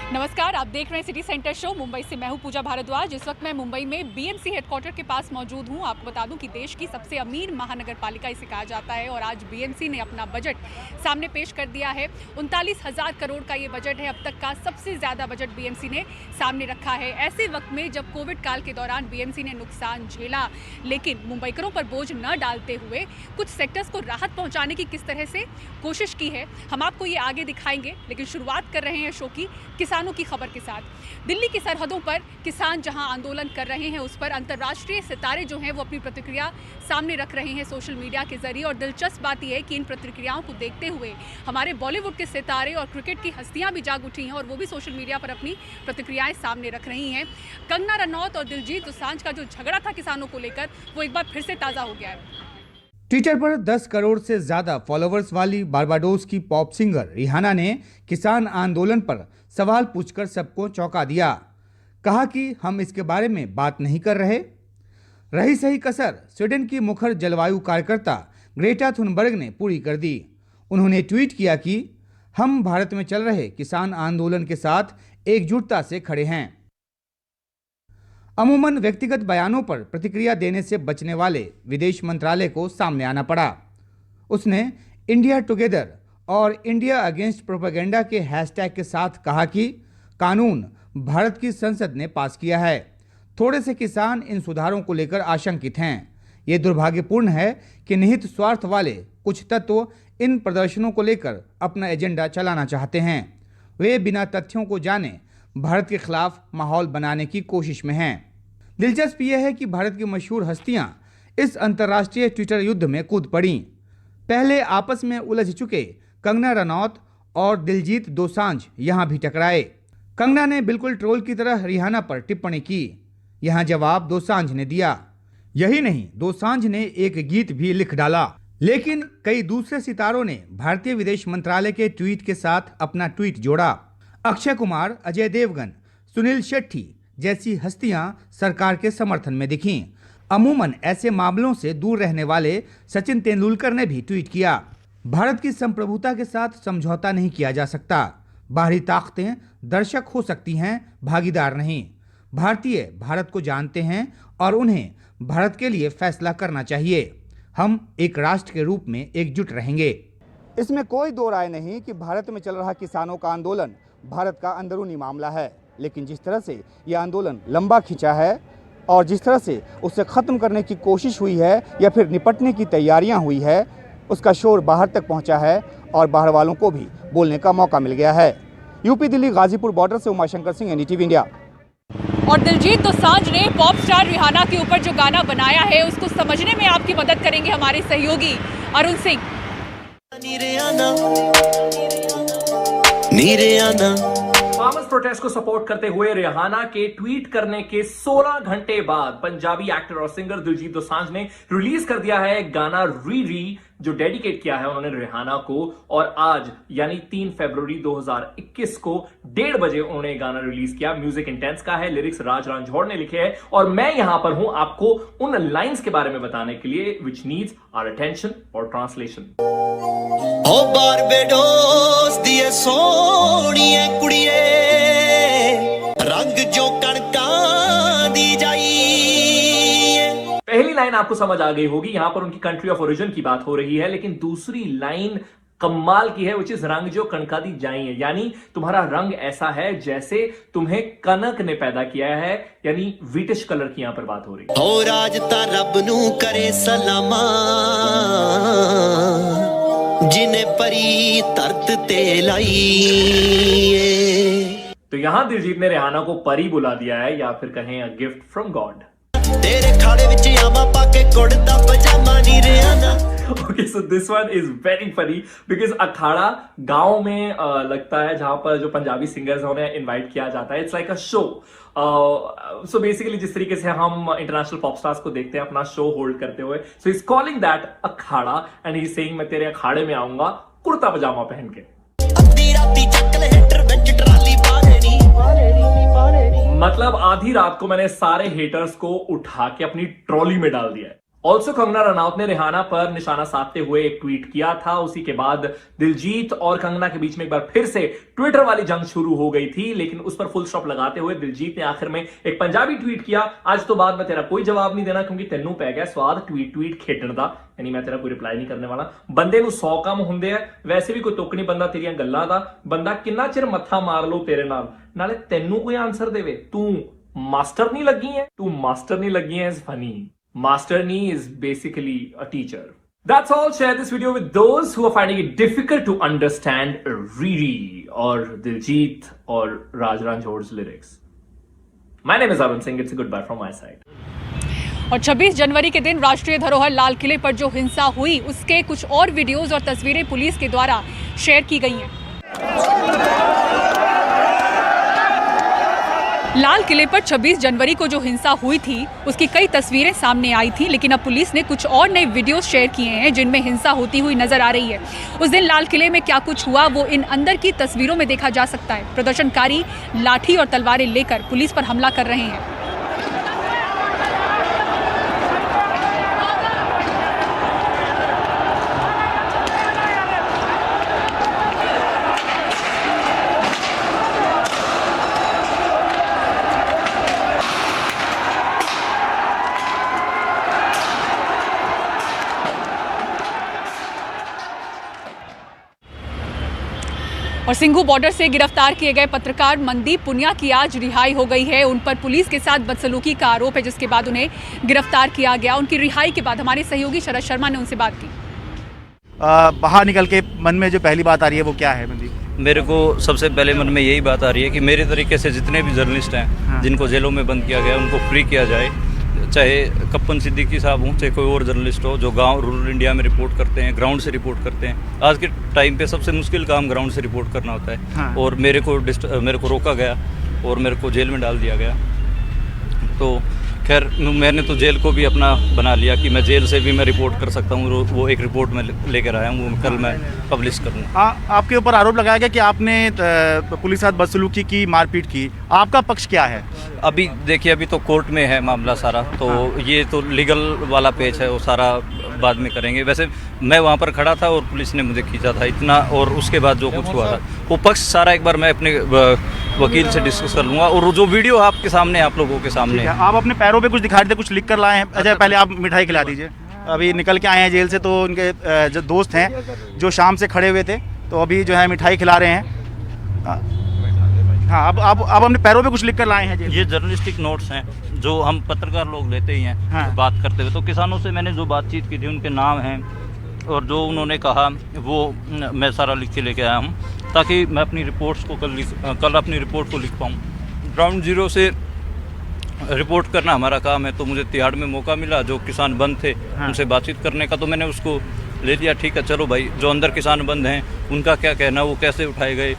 नमस्कार, आप देख रहे हैं सिटी सेंटर शो। मुंबई से मैं हूं पूजा भारद्वाज। इस वक्त मैं मुंबई में बीएमसी हेडक्वार्टर के पास मौजूद हूं। आपको बता दूं कि देश की सबसे अमीर महानगर पालिका इसे कहा जाता है और आज बीएमसी ने अपना बजट सामने पेश कर दिया है। 39,000 करोड़ का ये बजट है। अब तक का सबसे ज़्यादा बजट बीएमसी ने सामने रखा है। ऐसे वक्त में जब कोविड काल के दौरान बीएमसी ने नुकसान झेला, लेकिन मुंबईकरों पर बोझ न डालते हुए कुछ सेक्टर्स को राहत पहुँचाने की किस तरह से कोशिश की है, हम आपको ये आगे दिखाएंगे। लेकिन शुरुआत कर रहे हैं शो की किसानों की खबर के साथ। दिल्ली की सरहदों पर किसान जहां आंदोलन कर रहे हैं, उस पर अंतर्राष्ट्रीय सितारे जो हैं वो अपनी प्रतिक्रिया सामने रख रहे हैं सोशल मीडिया के जरिए। और दिलचस्प बात यह है कि इन प्रतिक्रियाओं को देखते हुए हमारे बॉलीवुड के सितारे और क्रिकेट की हस्तियां भी जाग उठी हैं और वो भी सोशल मीडिया पर अपनी प्रतिक्रियाएं सामने रख रही हैं। कंगना रनौत और दिलजीत दोसांझ का जो झगड़ा था किसानों को लेकर, वो एक बार फिर से ताज़ा हो गया है। ट्विटर पर 10 करोड़ से ज्यादा फॉलोअर्स वाली बारबाडोस की पॉप सिंगर रिहाना ने किसान आंदोलन पर सवाल पूछकर सबको चौंका दिया। कहा कि हम इसके बारे में बात नहीं कर रहे। रही सही कसर स्वीडन की मुखर जलवायु कार्यकर्ता ग्रेटा थुनबर्ग ने पूरी कर दी। उन्होंने ट्वीट किया कि हम भारत में चल रहे किसान आंदोलन के साथ एकजुटता से खड़े हैं। अमूमन व्यक्तिगत बयानों पर प्रतिक्रिया देने से बचने वाले विदेश मंत्रालय को सामने आना पड़ा। उसने इंडिया टुगेदर और इंडिया अगेंस्ट प्रोपेगेंडा के हैशटैग के साथ कहा कि कानून भारत की संसद ने पास किया है। थोड़े से किसान इन सुधारों को लेकर आशंकित हैं। ये दुर्भाग्यपूर्ण है कि निहित स्वार्थ वाले कुछ तत्व इन प्रदर्शनों को लेकर अपना एजेंडा चलाना चाहते हैं। वे बिना तथ्यों को जाने भारत के खिलाफ माहौल बनाने की कोशिश में हैं। दिलचस्प यह है कि भारत की मशहूर हस्तियां इस अंतर्राष्ट्रीय ट्विटर युद्ध में कूद पड़ी। पहले आपस में उलझ चुके कंगना रनौत और दिलजीत दोसांझ यहां भी टकराए। कंगना ने बिल्कुल ट्रोल की तरह रिहाना पर टिप्पणी की। यहां जवाब दोसांझ ने दिया। यही नहीं, दोसांझ ने एक गीत भी लिख डाला। लेकिन कई दूसरे सितारों ने भारतीय विदेश मंत्रालय के ट्वीट के साथ अपना ट्वीट जोड़ा। अक्षय कुमार, अजय देवगन, सुनील शेट्टी जैसी हस्तियां सरकार के समर्थन में दिखीं। अमूमन ऐसे मामलों से दूर रहने वाले सचिन तेंदुलकर ने भी ट्वीट किया। भारत की संप्रभुता के साथ समझौता नहीं किया जा सकता। बाहरी ताकतें दर्शक हो सकती हैं, भागीदार नहीं। भारतीय भारत को जानते हैं और उन्हें भारत के लिए फैसला करना चाहिए। हम एक राष्ट्र के रूप में एकजुट रहेंगे। इसमें कोई दो राय नहीं कि भारत में चल रहा किसानों का आंदोलन भारत का अंदरूनी मामला है। लेकिन जिस तरह से यह आंदोलन लंबा खिंचा है और जिस तरह से उसे ख़त्म करने की कोशिश हुई है या फिर निपटने की तैयारियां हुई है, उसका शोर बाहर तक पहुंचा है और बाहर वालों को भी बोलने का मौका मिल गया है। यूपी दिल्ली गाजीपुर बॉर्डर से उमाशंकर सिंह, एनडीटीवी इंडिया। और दिलजीत दोसांझ ने पॉप स्टार रिहाना के ऊपर जो गाना बनाया है, उसको समझने में आपकी मदद करेंगे हमारे सहयोगी अरुण सिंह। फार्मर्स प्रोटेस्ट को सपोर्ट करते हुए रिहाना के ट्वीट करने के 16 घंटे बाद पंजाबी एक्टर और सिंगर दिलजीत दोसांझ ने रिलीज कर दिया है गाना री री, जो डेडिकेट किया है उन्होंने रिहाना को। और आज यानी 3 फरवरी 2021 को 1:30 बजे उन्होंने गाना रिलीज किया। म्यूजिक इंटेंस का है, लिरिक्स राज रांझौड़ ने लिखे हैं और मैं यहां पर हूं आपको उन लाइंस के बारे में बताने के लिए विच नीड्स आवर अटेंशन और ट्रांसलेशन। ओ बारबाडोस दिए सोनिए कुड़िए, रंग जो कणकां दी जाई। पहली लाइन आपको समझ आ गई होगी, यहां पर उनकी कंट्री ऑफ ओरिजिन की बात हो रही है। लेकिन दूसरी लाइन कमाल की है, विच इज रंग जो कणका दी जाई है, यानी तुम्हारा रंग ऐसा है जैसे तुम्हें कनक ने पैदा किया है, यानी विटिश कलर की यहां पर बात हो रही है। ओ राज ता रब नू करे सलामा, जिन्हें परी तरत ते लाई। तो यहां दिलजीत ने रिहाना को परी बुला दिया है, या फिर कहें अ गिफ्ट फ्रॉम गॉड। तेरे खाड़े विच आमा पाके कुड़ता पजामा नी रिहाना। Okay, so this one is very funny because अखाड़ा गांव में लगता है, जहां पर जो पंजाबी सिंगर्स हैं उन्हें इनवाइट किया जाता है। It's like a show. So basically जिस तरीके से हम इंटरनेशनल पॉप स्टार्स को देखते हैं अपना शो होल्ड करते हुए, so is calling that Akhara and he is saying मैं तेरे अखाड़े में आऊंगा कुर्ता पजामा पहन के। मतलब आधी रात को मैंने सारे हेटर्स को उठा के अपनी ट्रॉली में डाल दिया है। ऑल्सो कंगना रनौत ने रिहाना पर निशाना साधते हुए एक ट्वीट किया था। उसी के बाद दिलजीत और कंगना के बीच में एक बार फिर से ट्विटर वाली जंग शुरू हो गई थी, लेकिन उस पर फुल स्टॉप लगाते हुए दिलजीत ने आखिर में एक पंजाबी ट्वीट किया, आज तो बाद मैं तेरा कोई जवाब नहीं देना क्योंकि तेनू पै गया स्वाद ट्वीट खेडण दा, यानी मैं तेरा कोई रिप्लाई नहीं करने वाला। बंदे नू 100 काम हुंदे आ, वैसे भी कोई तुक नहीं बंदा तेरियां गल्लां दा, बंदा किन्ना चिर मत्था मार लो तेरे नाल, नाले तेनू कोई आंसर देवे, तू मास्टर नहीं लगी है, इज फनी। Masterनी is basically a teacher. That's all. Share this video with those who are finding it difficult to understand Riri or Diljit or Raj Ranjhor's lyrics. My name is Arun Singh. It's a goodbye from my side. और 26 जनवरी के दिन राष्ट्रीय धरोहर लाल किले पर जो हिंसा हुई उसके कुछ और वीडियोस और तस्वीरें पुलिस के द्वारा शेयर की गई हैं। लाल किले पर 26 जनवरी को जो हिंसा हुई थी उसकी कई तस्वीरें सामने आई थी, लेकिन अब पुलिस ने कुछ और नए वीडियोस शेयर किए हैं जिनमें हिंसा होती हुई नजर आ रही है। उस दिन लाल किले में क्या कुछ हुआ वो इन अंदर की तस्वीरों में देखा जा सकता है। प्रदर्शनकारी लाठी और तलवारें लेकर पुलिस पर हमला कर रहे हैं। और सिंघू बॉर्डर से गिरफ्तार किए गए पत्रकार मनदीप पुनिया की आज रिहाई हो गई है। उन पर पुलिस के साथ बदसलूकी का आरोप है, जिसके बाद उन्हें गिरफ्तार किया गया। उनकी रिहाई के बाद हमारे सहयोगी शरद शर्मा ने उनसे बात की। बाहर निकल के मन में जो पहली बात आ रही है वो क्या है मनदीप? मेरे को सबसे पहले मन में यही बात आ रही है कि मेरे तरीके से जितने भी जर्नलिस्ट हैं जिनको जेलों में बंद किया गया उनको फ्री किया जाए, चाहे कप्पन सिद्दीकी साहब हों चाहे कोई और जर्नलिस्ट हो जो गांव रूरल इंडिया में रिपोर्ट करते हैं, ग्राउंड से रिपोर्ट करते हैं। आज के टाइम पे सबसे मुश्किल काम ग्राउंड से रिपोर्ट करना होता है। और मेरे को रोका गया और मेरे को जेल में डाल दिया गया। तो खैर मैंने तो जेल को भी अपना बना लिया कि मैं जेल से भी मैं रिपोर्ट कर सकता हूँ। वो एक रिपोर्ट में लेकर आया हूँ, वो कल मैं पब्लिश करूँगा। आपके ऊपर आरोप लगाया गया कि आपने पुलिस साथ बदसलूकी की, मारपीट की, आपका पक्ष क्या है? अभी देखिए, अभी तो कोर्ट में है मामला सारा, तो ये तो लीगल वाला पेज है, वो सारा बाद में करेंगे। वैसे मैं वहाँ पर खड़ा था और पुलिस ने मुझे खींचा था इतना, और उसके बाद जो कुछ हुआ था वो पक्ष सारा एक बार मैं अपने वकील से डिस्कस कर लूँगा। और जो वीडियो आपके सामने, आप लोगों के सामने है। आप अपने पैरों पे कुछ दिखा रहे थे, कुछ लिख कर लाए हैं? अच्छा, पहले आप मिठाई खिला दीजिए। अभी निकल के आए हैं जेल से, तो उनके जो दोस्त हैं जो शाम से खड़े हुए थे, तो अभी जो है मिठाई खिला रहे हैं। हाँ, अब आप अपने पैरों पे कुछ लिख कर लाए हैं? ये जर्नलिस्टिक नोट्स हैं जो हम पत्रकार लोग लेते ही हैं बात करते हुए। तो किसानों से मैंने जो बातचीत की थी उनके नाम हैं और जो उन्होंने कहा वो मैं सारा लिख के लेके आया हूँ, ताकि मैं अपनी रिपोर्ट्स को कल अपनी रिपोर्ट को लिख पाऊँ। ग्राउंड जीरो से रिपोर्ट करना हमारा काम है, तो मुझे तिहाड़ में मौका मिला, जो किसान बंद थे उनसे बातचीत करने का, तो मैंने उसको ले लिया। ठीक है, चलो भाई, जो अंदर किसान बंद हैं उनका क्या कहना, वो कैसे उठाए गए,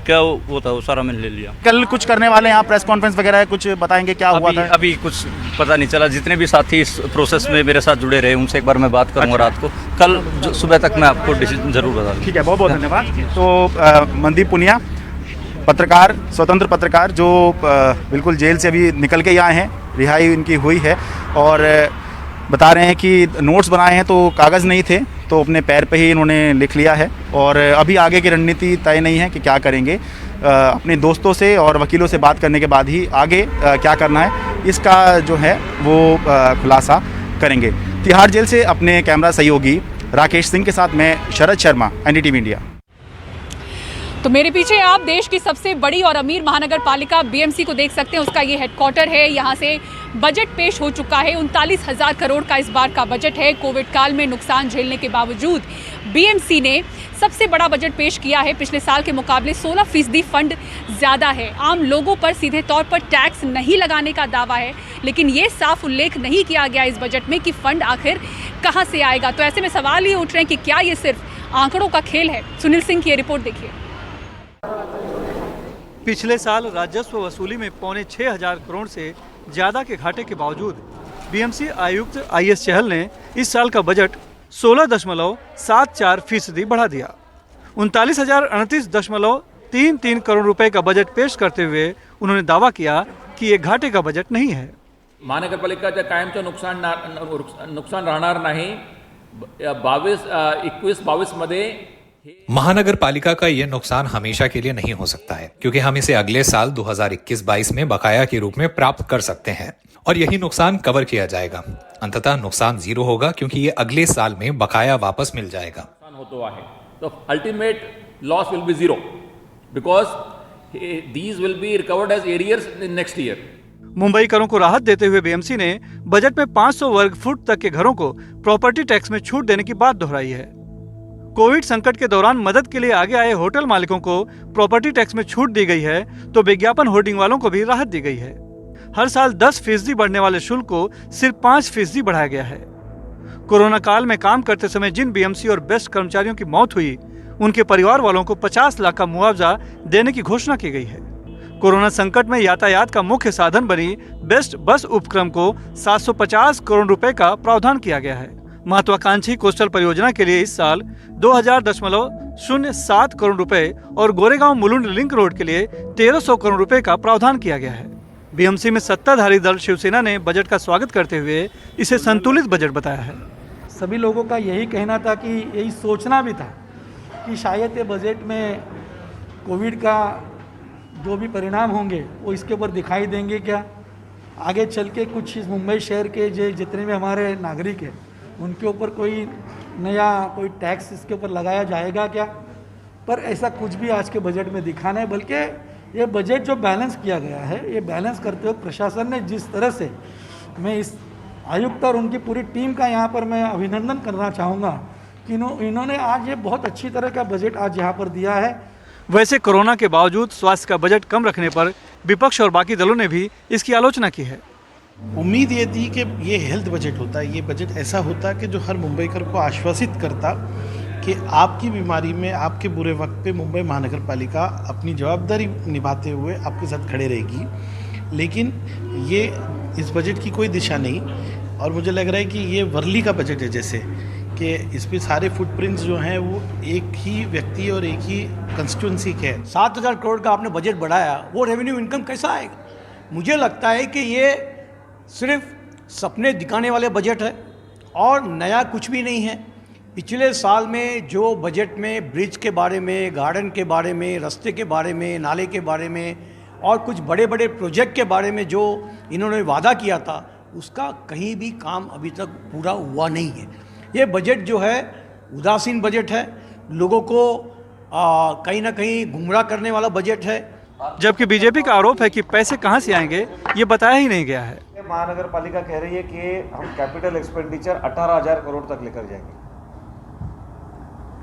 क्या वो था, वो सारा मैंने ले लिया। कल कुछ करने वाले हैं आप, प्रेस कॉन्फ्रेंस वगैरह कुछ बताएंगे क्या हुआ था? अभी कुछ पता नहीं चला। जितने भी साथी इस प्रोसेस में मेरे साथ जुड़े रहे उनसे एक बार मैं बात करूँगा रात को। कल सुबह तक मैं आपको डिसीजन जरूर बता दूँ। ठीक है, बहुत बहुत धन्यवाद। तो मनदीप पुनिया, पत्रकार, स्वतंत्र पत्रकार, जो बिल्कुल जेल से अभी निकल के आए हैं, रिहाई इनकी हुई है, और बता रहे हैं कि नोट्स बनाए हैं तो कागज़ नहीं थे, तो अपने पैर पे ही इन्होंने लिख लिया है। और अभी आगे की रणनीति तय नहीं है कि क्या करेंगे। अपने दोस्तों से और वकीलों से बात करने के बाद ही आगे क्या करना है इसका जो है वो खुलासा करेंगे। तिहाड़ जेल से अपने कैमरा सहयोगी राकेश सिंह के साथ मैं शरद शर्मा, NDTV इंडिया। तो मेरे पीछे आप देश की सबसे बड़ी और अमीर महानगर पालिका BMC को देख सकते हैं। उसका ये हेडक्वार्टर है। यहाँ से बजट पेश हो चुका है। 39,000 करोड़ का इस बार का बजट है। कोविड काल में नुकसान झेलने के बावजूद BMC ने सबसे बड़ा बजट पेश किया है। पिछले साल के मुकाबले 16% फंड ज़्यादा है। आम लोगों पर सीधे तौर पर टैक्स नहीं लगाने का दावा है, लेकिन ये साफ उल्लेख नहीं किया गया इस बजट में कि फंड आखिर कहाँ से आएगा। तो ऐसे में सवाल ये उठ रहे हैं कि क्या ये सिर्फ आंकड़ों का खेल है। सुनील सिंह की ये रिपोर्ट देखिए। पिछले साल राजस्व वसूली में 6,500 करोड़ से ज़्यादा के घाटे के बावजूद BMC आयुक्त IS चहल ने इस साल का बजट 16.74% बढ़ा दिया। 39,038.33 करोड़ रुपए का बजट पेश करते हुए उन्होंने दावा किया कि ये घाटे का बजट नहीं है। महानगरपालिकाच्या कायमचं नुकसान राहणार नाही. 21-22 मध्ये महानगर पालिका का यह नुकसान हमेशा के लिए नहीं हो सकता है, क्योंकि हम इसे अगले साल 2021-22 में बकाया के रूप में प्राप्त कर सकते हैं और यही नुकसान कवर किया जाएगा. अंततः नुकसान 0 होगा, क्योंकि ये अगले साल में बकाया वापस मिल जाएगा. होतो आहे. तो ultimate loss will be 0 because these will be recovered as arrears in next year. मुंबईकरों को राहत देते हुए बीएमसी ने बजट में 500 वर्ग फुट तक के घरों को प्रॉपर्टी टैक्स में छूट देने की बात दोहराई है. कोविड संकट के दौरान मदद के लिए आगे आए होटल मालिकों को प्रॉपर्टी टैक्स में छूट दी गई है, तो विज्ञापन होर्डिंग वालों को भी राहत दी गई है. हर साल 10% बढ़ने वाले शुल्क को सिर्फ 5% बढ़ाया गया है. कोरोना काल में काम करते समय जिन बीएमसी और बेस्ट कर्मचारियों की मौत हुई, उनके परिवार वालों को 50 लाख का मुआवजा देने की घोषणा की गई है. कोरोना संकट में यातायात का मुख्य साधन बनी बेस्ट बस उपक्रम को 750 करोड़ रुपए का प्रावधान किया गया है. महत्वाकांक्षी कोस्टल परियोजना के लिए इस साल 2007 करोड़ रुपए और गोरेगांव मुलुंड लिंक रोड के लिए 1300 करोड़ रुपए का प्रावधान किया गया है. बीएमसी में सत्ताधारी दल शिवसेना ने बजट का स्वागत करते हुए इसे संतुलित बजट बताया है. सभी लोगों का यही कहना था कि यही सोचना भी था कि शायद ये बजट में कोविड का जो भी परिणाम होंगे वो इसके ऊपर दिखाई देंगे क्या, आगे चल के कुछ इस मुंबई शहर के जितने भी हमारे नागरिक हैं उनके ऊपर कोई नया कोई टैक्स इसके ऊपर लगाया जाएगा क्या. पर ऐसा कुछ भी आज के बजट में दिखा नहीं, बल्कि ये बजट जो बैलेंस किया गया है, ये बैलेंस करते हुए प्रशासन ने जिस तरह से, मैं इस आयुक्त और उनकी पूरी टीम का यहाँ पर मैं अभिनंदन करना चाहूँगा कि इन्होंने आज ये बहुत अच्छी तरह का बजट आज यहाँ पर दिया है. वैसे कोरोना के बावजूद स्वास्थ्य का बजट कम रखने पर विपक्ष और बाकी दलों ने भी इसकी आलोचना की है. उम्मीद ये थी कि ये हेल्थ बजट होता, ये बजट ऐसा होता कि जो हर मुंबईकर को आश्वासित करता कि आपकी बीमारी में, आपके बुरे वक्त पे मुंबई महानगर पालिका अपनी जवाबदारी निभाते हुए आपके साथ खड़े रहेगी. लेकिन ये इस बजट की कोई दिशा नहीं, और मुझे लग रहा है कि ये वर्ली का बजट है, जैसे कि इस पे सारे फुटप्रिंट्स जो हैं वो एक ही व्यक्ति और एक ही कंस्टिट्यूंसी के हैं. 7,000 करोड़ का आपने बजट बढ़ाया, वो रेवेन्यू इनकम कैसा आएगा? मुझे लगता है कि ये सिर्फ सपने दिखाने वाले बजट है और नया कुछ भी नहीं है. पिछले साल में जो बजट में ब्रिज के बारे में, गार्डन के बारे में, रास्ते के बारे में, नाले के बारे में और कुछ बड़े बड़े प्रोजेक्ट के बारे में जो इन्होंने वादा किया था, उसका कहीं भी काम अभी तक पूरा हुआ नहीं है. ये बजट जो है उदासीन बजट है, लोगों को कहीं ना कहीं गुमराह करने वाला बजट है. जबकि बीजेपी का आरोप है कि पैसे कहां से आएंगे ये बताया ही नहीं गया है. महानगर पालिका कह रही है कि हम कैपिटल एक्सपेंडिचर 18,000 करोड़ तक लेकर जाएंगे.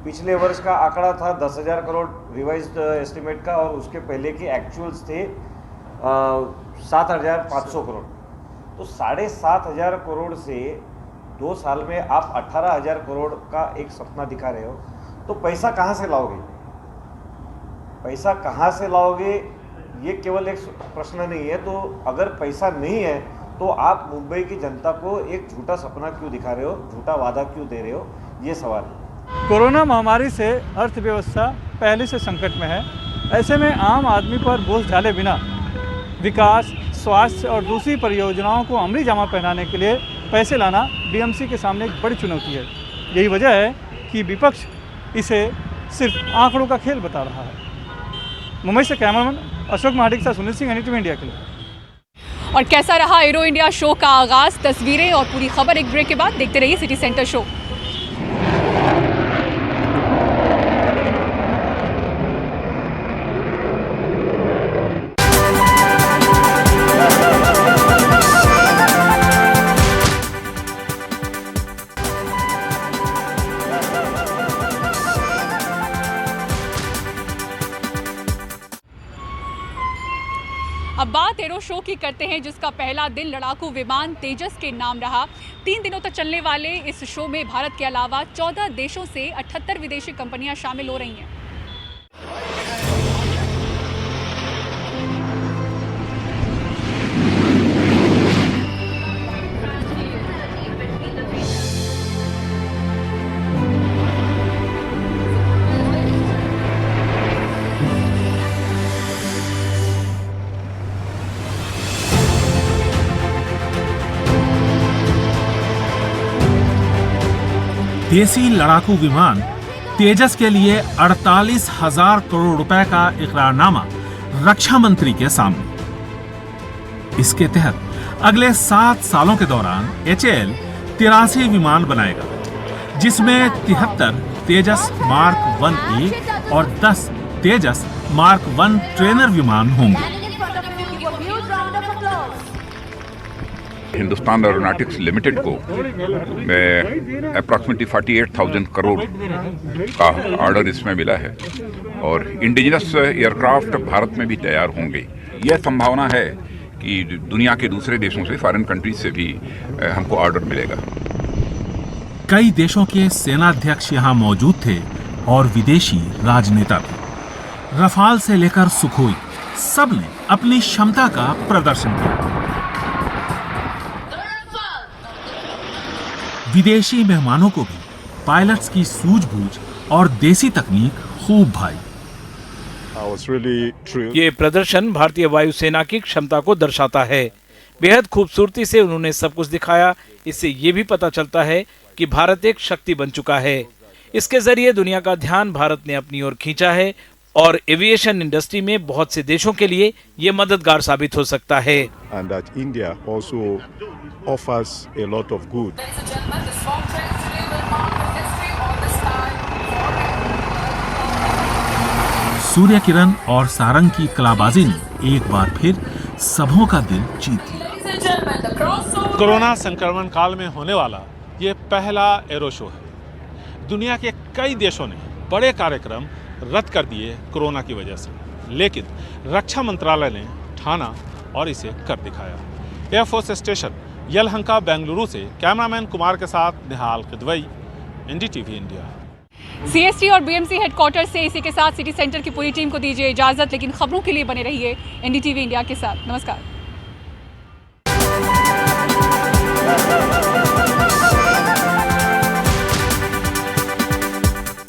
पिछले वर्ष का आंकड़ा था 10,000 करोड़ रिवाइज्ड एस्टिमेट का, और उसके पहले के एक्चुअल्स थे 7,500 करोड़. तो 7,500 करोड़ से 2 साल में आप 18,000 करोड़ का एक सपना दिखा रहे हो, तो पैसा कहाँ से लाओगे? पैसा कहाँ से लाओगे ये केवल एक प्रश्न नहीं है. तो अगर पैसा नहीं है तो आप मुंबई की जनता को एक झूठा सपना क्यों दिखा रहे हो, झूठा वादा क्यों दे रहे हो, ये सवाल है. कोरोना महामारी से अर्थव्यवस्था पहले से संकट में है. ऐसे में आम आदमी पर बोझ डाले बिना विकास, स्वास्थ्य और दूसरी परियोजनाओं को अमली जामा पहनाने के लिए पैसे लाना बीएमसी के सामने एक बड़ी चुनौती है. यही वजह है कि विपक्ष इसे सिर्फ आंकड़ों का खेल बता रहा है. मुंबई से कैमरामैन अशोक महाडिक के साथ सुनील सिंह, NDTV इंडिया के लिए. और कैसा रहा एरो इंडिया शो का आगाज? तस्वीरें और पूरी खबर एक ब्रेक के बाद. देखते रहिए सिटी सेंटर शो. अब बात एरो शो की करते हैं, जिसका पहला दिन लड़ाकू विमान तेजस के नाम रहा. 3 दिनों तक चलने वाले इस शो में भारत के अलावा 14 देशों से 78 विदेशी कंपनियां शामिल हो रही हैं. देसी लड़ाकू विमान तेजस के लिए 48,000 करोड़ रुपए का इकरारनामा रक्षा मंत्री के सामने। इसके तहत अगले 7 सालों के दौरान HAL 83 विमान बनाएगा, जिसमें 73 तेजस मार्क 1A और 10 तेजस मार्क 1 ट्रेनर विमान होंगे। हिंदुस्तान एरोनॉटिक्स लिमिटेड को अप्रॉक्सीमेटली 48,000 करोड़ का ऑर्डर इसमें मिला है और इंडिजिनस एयरक्राफ्ट भारत में भी तैयार होंगे। यह संभावना है कि दुनिया के दूसरे देशों से, फॉरेन कंट्रीज से भी हमको ऑर्डर मिलेगा। कई देशों के सेनाध्यक्ष यहाँ मौजूद थे और विदेशी राजनेता भी। रफाल से लेकर सुखोई, सब ने अपनी क्षमता का प्रदर्शन किया। विदेशी मेहमानों को भी पायलट्स की सूझबूझ और देसी तकनीक खूब भाई। ये प्रदर्शन भारतीय वायुसेना की क्षमता को दर्शाता है। बेहद खूबसूरती से उन्होंने सब कुछ दिखाया। इससे ये भी पता चलता है कि भारत एक शक्ति बन चुका है। इसके जरिए दुनिया का ध्यान भारत ने अपनी ओर खींचा है और एविएशन इंडस्ट्री में बहुत से देशों के लिए ये मददगार साबित हो सकता है। And that India also offers a lot of good. Surya Kiran और सारंग की कलाबाजी ने एक बार फिर सबों का दिल जीत लिया। कोरोना संक्रमण काल में होने वाला ये पहला एरो शो है। दुनिया के कई देशों ने बड़े कार्यक्रम रद्द कर दिए कोरोना की वजह से, लेकिन रक्षा मंत्रालय ने ठाना और इसे कर दिखाया। एयरफोर्स स्टेशन यलहंका बेंगलुरु से कैमरामैन कुमार के साथ निहाल किदवई, NDTV इंडिया। CST और BMC हेडक्वार्टर से इसी के साथ सिटी सेंटर की पूरी टीम को दीजिए इजाजत, लेकिन खबरों के लिए बने रहिए NDTV इंडिया के साथ। नमस्कार।